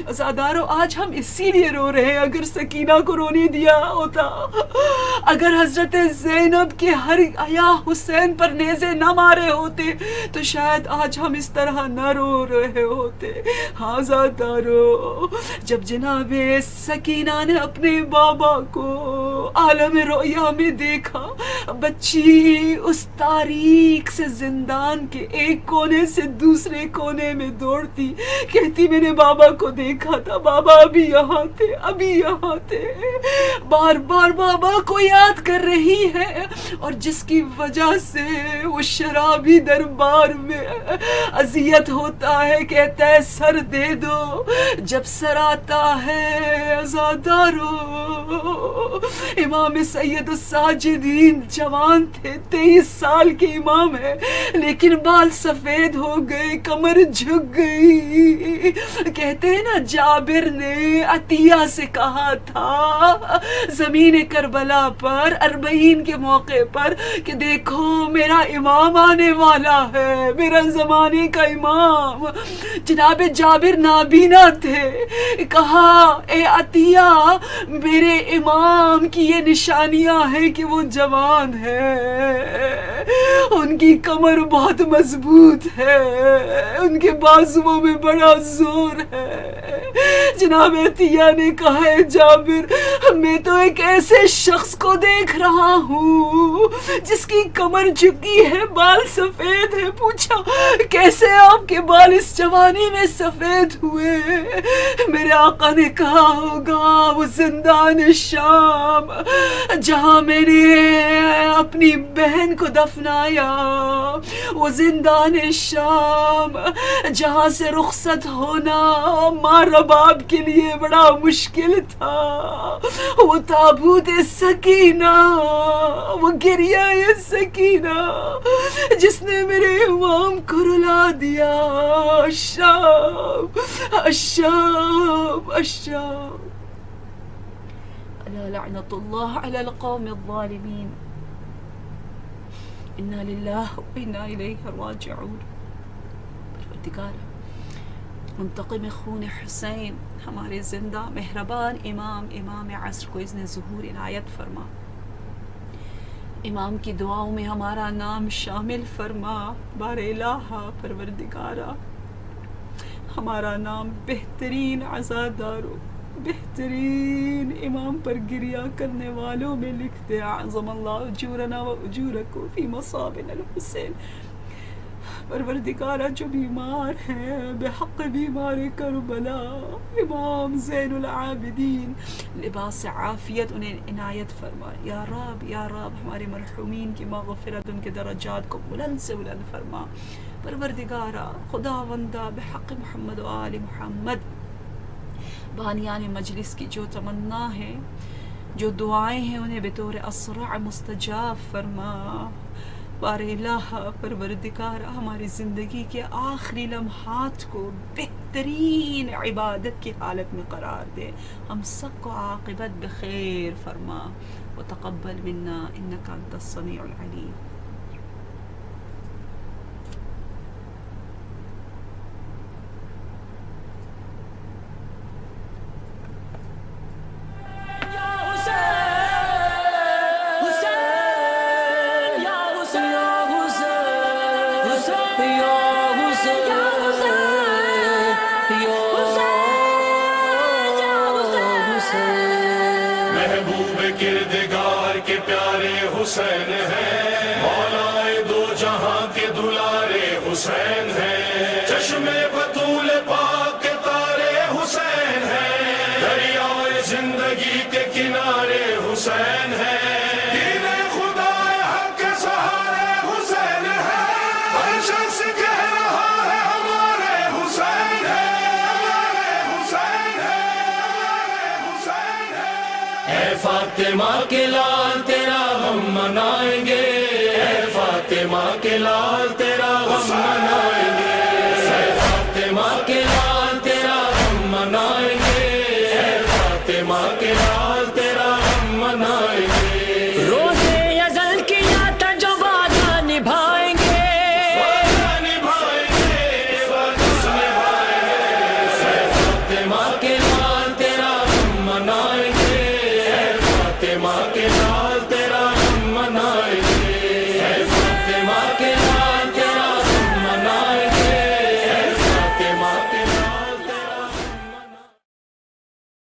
عزادارو آج ہم اسی لیے رو رہے ہیں. اگر سکینہ کو رونے دیا ہوتا، اگر حضرت زینب کے ہر یا حسین پر نیزے نہ مارے ہوتے تو شاید آج ہم اس طرح نہ رو رہے ہوتے. ہاں عزادارو، جب جناب سکینہ نے اپنے بابا کو عالم رؤیا میں دیکھا، بچی اس تاریک سے زندان کے ایک کونے سے دوسرے کونے میں دوڑتی، کہتی میں نے بابا کو دیکھا تھا، بابا ابھی یہاں تھے، ابھی یہاں تھے. بار بار بابا کو یاد کر رہی ہے، اور جس کی وجہ سے وہ شرابی دربار میں اذیت ہوتا ہے، کہتا ہے سر دے دو. جب سر آتا ہے عزادارو، امام سید الساجدین جوان تھے، 23 سال کے امام ہے، لیکن بال سفید ہو گئے، کمر جھک گئی. کہتے ہیں نا جابر نے عطیہ سے کہا تھا زمین کربلا پر 40 کے موقع پر کہ دیکھو میرا امام آنے والا ہے، میرا زمانے کا امام. جناب جابر نابینا تھے. کہا اے عطیہ، میرے امام کی یہ نشانیاں ہیں کہ وہ جوان ہے، ان کی کمر بہت مضبوط ہے، ان کے بازوؤں میں بڑا زور ہے۔ جناب عطیہ نے کہا ہے جابر میں تو ایک ایسے شخص کو دیکھ رہا ہوں جس کی کمر جھکی ہے، بال سفید ہے۔ پوچھا کیسے آپ کے بال اس جوانی میں سفید ہوئے؟ میرے آقا نے کہا ہوگا وہ زندان شام جہاں میں نے اپنی بہن کو دفنایا، وہ زندان شام جہاں سے رخصت ہونا ماں رباب کے لیے بڑا مشکل تھا، وہ تابوت سکینہ، وہ گریہ سکینہ جس نے میرے امام کو رلا دیا۔ الشام الشام الشام، الا لعنت اللہ علی القوم الظالمین، انا للہ و انا الیہ راجعون۔ پروردگار منتقم خون حسین ہمارے زندہ مہربان امام عصر کو اذن ظہور عنایت فرما، امام کی دعاؤں میں ہمارا نام شامل فرما۔ بار الہ پروردگارا ہمارا نام بہترین عزاداروں، بہترین امام پر گریہ کرنے والوں میں لکھ دے۔ اعظم اللہ اجورنا و اجورکم فی مصابنا الحسین۔ پروردگارہ جو بیمار ہیں بحق بیمار کربلا، امام زین العابدین لباس عافیت انہیں عنایت فرما۔ یا رب ہمارے مرحومین کی مغفرت، ان کے درجات کو بلند سے بلند فرما۔ پروردگارہ خداوندہ بحق محمد و آل محمد بانیان مجلس کی جو تمنا ہے، جو دعائیں ہیں، انہیں بطور اسرع مستجاب فرما۔ بار الہ پروردگار ہماری زندگی کے آخری لمحات کو بہترین عبادت کی حالت میں قرار دے، ہم سب کو عاقبت بخیر فرما۔ وتقبل منا انک انت السمیع العلیم۔ محبوب کردگار کے پیارے حسین ہیں، مولائے دو جہاں کے دلارے حسین ہیں، چشم بطول پاک کے تارے حسین ہیں، دریائے زندگی کے کنارے حسین ہیں، دین خدا حق کے سہارے حسین ہیں، ہر شخص کہہ رہا ہے ہمارے حسین ہیں، ہمارے حسین ہیں، ہمارے حسین ہیں۔ اے فاطمہ کے لال تیرا غم منائیں گے، اے فاطمہ کے لال تیرا غم منائیں گے، اے فاطمہ کے لال تیرا غم منائیں گے، اے فاطمہ کے لال تیرا غم منائیں گے۔ روزے ازل کیا تھا جو وعدہ نبھائیں گے، وعدہ نبھائیں گے، وعدہ نبھائیں گے، اے فاطمہ کے لال تیرا غم منائیں گے، اے فاطمہ کے لال